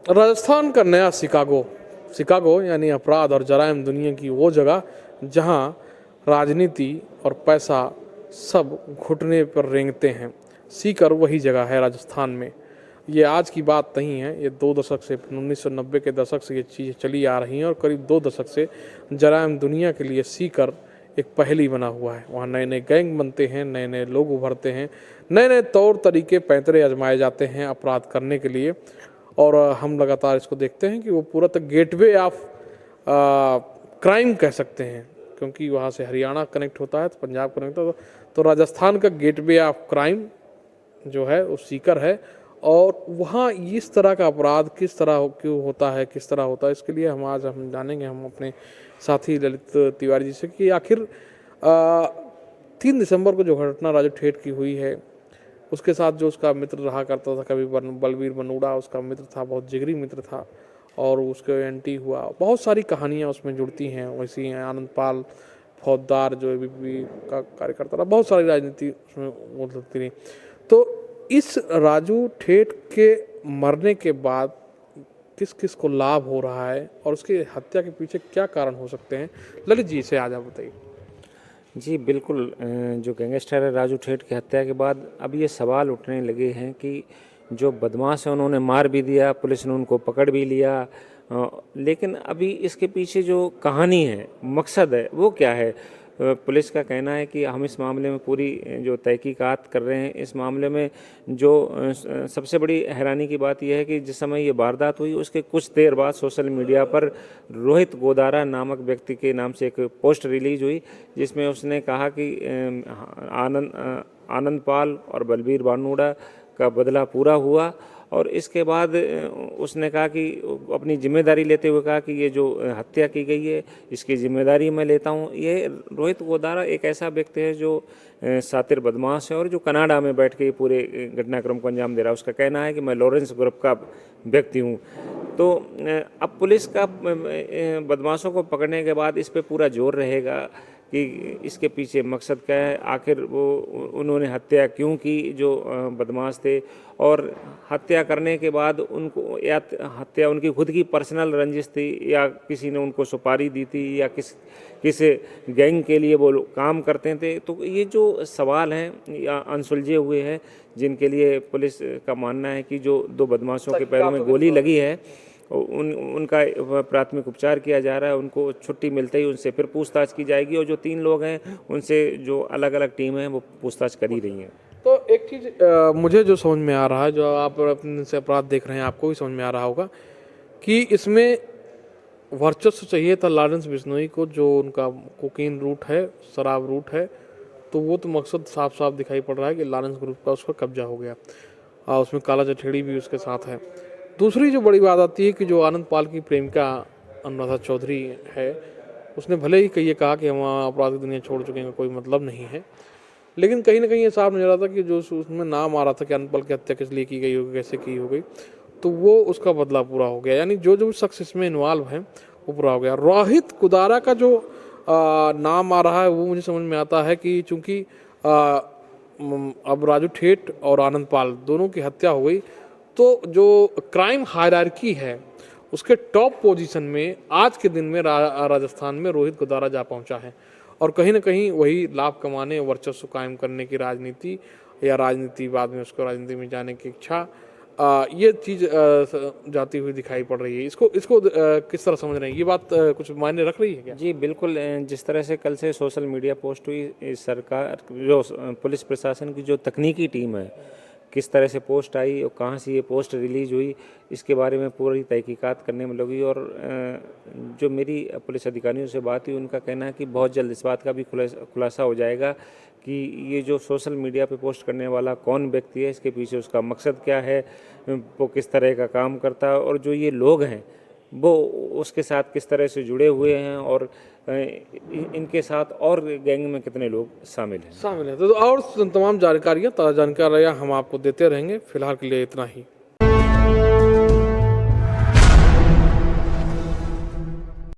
राजस्थान का नया Chicago. Chicago यानी अपराध और जराइम दुनिया की वो जगह जहां राजनीति और पैसा सब घुटने पर रेंगते हैं। सीकर वही जगह है राजस्थान में। ये आज की बात नहीं है, ये 2 दशक से 1990 के दशक से ये चीज़ें चली आ रही हैं और करीब 2 दशक से जराइम दुनिया के लिए सीकर एक पहेली बना हुआ है। वहाँ नए नए गैंग बनते हैं, नए नए लोग उभरते हैं, नए नए तौर तरीके पैंतरे आजमाए जाते हैं अपराध करने के लिए। और हम लगातार इसको देखते हैं कि वो पूरा तो गेटवे ऑफ क्राइम कह सकते हैं, क्योंकि वहाँ से हरियाणा कनेक्ट होता है, तो पंजाब कनेक्ट होता है, तो राजस्थान का गेटवे ऑफ क्राइम जो है वो सीकर है। और वहाँ इस तरह का अपराध किस तरह क्यों होता है, किस तरह होता है, इसके लिए हम जानेंगे हम अपने साथी ललित तिवारी जी से कि आखिर 3 दिसंबर को जो घटना राजू ठेठ की हुई है, उसके साथ जो उसका मित्र रहा करता था, कभी बलवीर बनूड़ा उसका मित्र था, बहुत जिगरी मित्र था, और उसके एंटी हुआ। बहुत सारी कहानियाँ उसमें जुड़ती हैं। वैसी हैं आनंद पाल फौजदार जो एबीपी का कार्यकर्ता था, बहुत सारी राजनीति उसमें उलझती रही। तो इस राजू ठेठ के मरने के बाद किस किस को लाभ हो रहा है और उसकी हत्या के पीछे क्या कारण हो सकते हैं, ललित जी से आज आप बताइए। जी बिल्कुल। जो गैंगस्टर है राजू ठेठ की हत्या के बाद अब ये सवाल उठने लगे हैं कि जो बदमाश है उन्होंने मार भी दिया, पुलिस ने उनको पकड़ भी लिया, लेकिन अभी इसके पीछे जो कहानी है, मकसद है, वो क्या है। पुलिस का कहना है कि हम इस मामले में पूरी जो तहकीकात कर रहे हैं। इस मामले में जो सबसे बड़ी हैरानी की बात यह है कि जिस समय ये वारदात हुई उसके कुछ देर बाद सोशल मीडिया पर रोहित गोदारा नामक व्यक्ति के नाम से एक पोस्ट रिलीज हुई, जिसमें उसने कहा कि आनंद पाल और बलवीर बानूड़ा का बदला पूरा हुआ। और इसके बाद उसने कहा कि अपनी जिम्मेदारी लेते हुए कहा कि ये जो हत्या की गई है इसकी जिम्मेदारी मैं लेता हूँ। ये रोहित गोदारा एक ऐसा व्यक्ति है जो शातिर बदमाश है और जो कनाडा में बैठ के पूरे घटनाक्रम को अंजाम दे रहा है। उसका कहना है कि मैं लॉरेंस ग्रुप का व्यक्ति हूँ। तो अब पुलिस का बदमाशों को पकड़ने के बाद इस पर पूरा जोर रहेगा कि इसके पीछे मकसद क्या है, आखिर वो उन्होंने हत्या क्यों की जो बदमाश थे, और हत्या करने के बाद उनको या हत्या उनकी खुद की पर्सनल रंजिश थी या किसी ने उनको सुपारी दी थी या किस गैंग के लिए वो काम करते थे। तो ये जो सवाल हैं या अनसुलझे हुए हैं, जिनके लिए पुलिस का मानना है कि जो 2 बदमाशों के पैरों में गोली लगी है उनका प्राथमिक उपचार किया जा रहा है। उनको छुट्टी मिलते ही उनसे फिर पूछताछ की जाएगी और जो 3 लोग हैं उनसे जो अलग अलग टीम है वो पूछताछ कर ही रही हैं। तो एक चीज़ मुझे जो समझ में आ रहा है, जो आप अपने से अपराध देख रहे हैं, आपको भी समझ में आ रहा होगा कि इसमें वर्चस्व चाहिए था लॉरेंस बिश्नोई को, जो उनका कोकीन रूट है, शराब रूट है। तो वो तो मकसद साफ साफ दिखाई पड़ रहा है कि लॉरेंस ग्रुप का उसका कब्जा हो गया, और उसमें काला चठेड़ी भी उसके साथ है। दूसरी जो बड़ी बात आती है कि जो आनंद पाल की प्रेमिका अनुराधा चौधरी है, उसने भले ही कही कहा कि हम अपराध की दुनिया छोड़ चुके हैं, कोई मतलब नहीं है, लेकिन कहीं ना कहीं ये साफ नजर आता कि जो उसमें नाम आ रहा था कि आनंद पाल की हत्या किस लिए की गई होगी, कैसे की हो गई, तो वो उसका बदला पूरा हो गया। यानी जो जो शख्स इसमें इन्वॉल्व है वो पूरा हो गया। रोहित कुदारा का जो नाम आ रहा है वो मुझे समझ में आता है कि चूंकि अब राजू ठेठ और आनंद पाल दोनों की हत्या हो गई, तो जो क्राइम हायरार्की है उसके टॉप पोजीशन में आज के दिन में राजस्थान में रोहित गोदारा जा पहुंचा है। और कहीं ना कहीं वही लाभ कमाने, वर्चस्व कायम करने की राजनीति, या राजनीति बाद में उसको राजनीति में जाने की इच्छा, ये चीज़ जाती हुई दिखाई पड़ रही है। इसको किस तरह समझ रहे हैं, ये बात कुछ मायने रख रही है क्या? जी बिल्कुल। जिस तरह से कल से सोशल मीडिया पोस्ट हुई, सरकार जो पुलिस प्रशासन की जो तकनीकी टीम है, किस तरह से पोस्ट आई और कहाँ से ये पोस्ट रिलीज हुई, इसके बारे में पूरी तहकीकात करने में लगी। और जो मेरी पुलिस अधिकारियों से बात हुई, उनका कहना है कि बहुत जल्द इस बात का भी खुलासा हो जाएगा कि ये जो सोशल मीडिया पे पोस्ट करने वाला कौन व्यक्ति है, इसके पीछे उसका मकसद क्या है, वो किस तरह का काम करता है, और जो ये लोग हैं वो उसके साथ किस तरह से जुड़े हुए हैं, और इनके साथ और गैंग में कितने लोग शामिल हैं। तो और तमाम जानकारियाँ, ताज़ा जानकारियाँ हम आपको देते रहेंगे। फिलहाल के लिए इतना ही।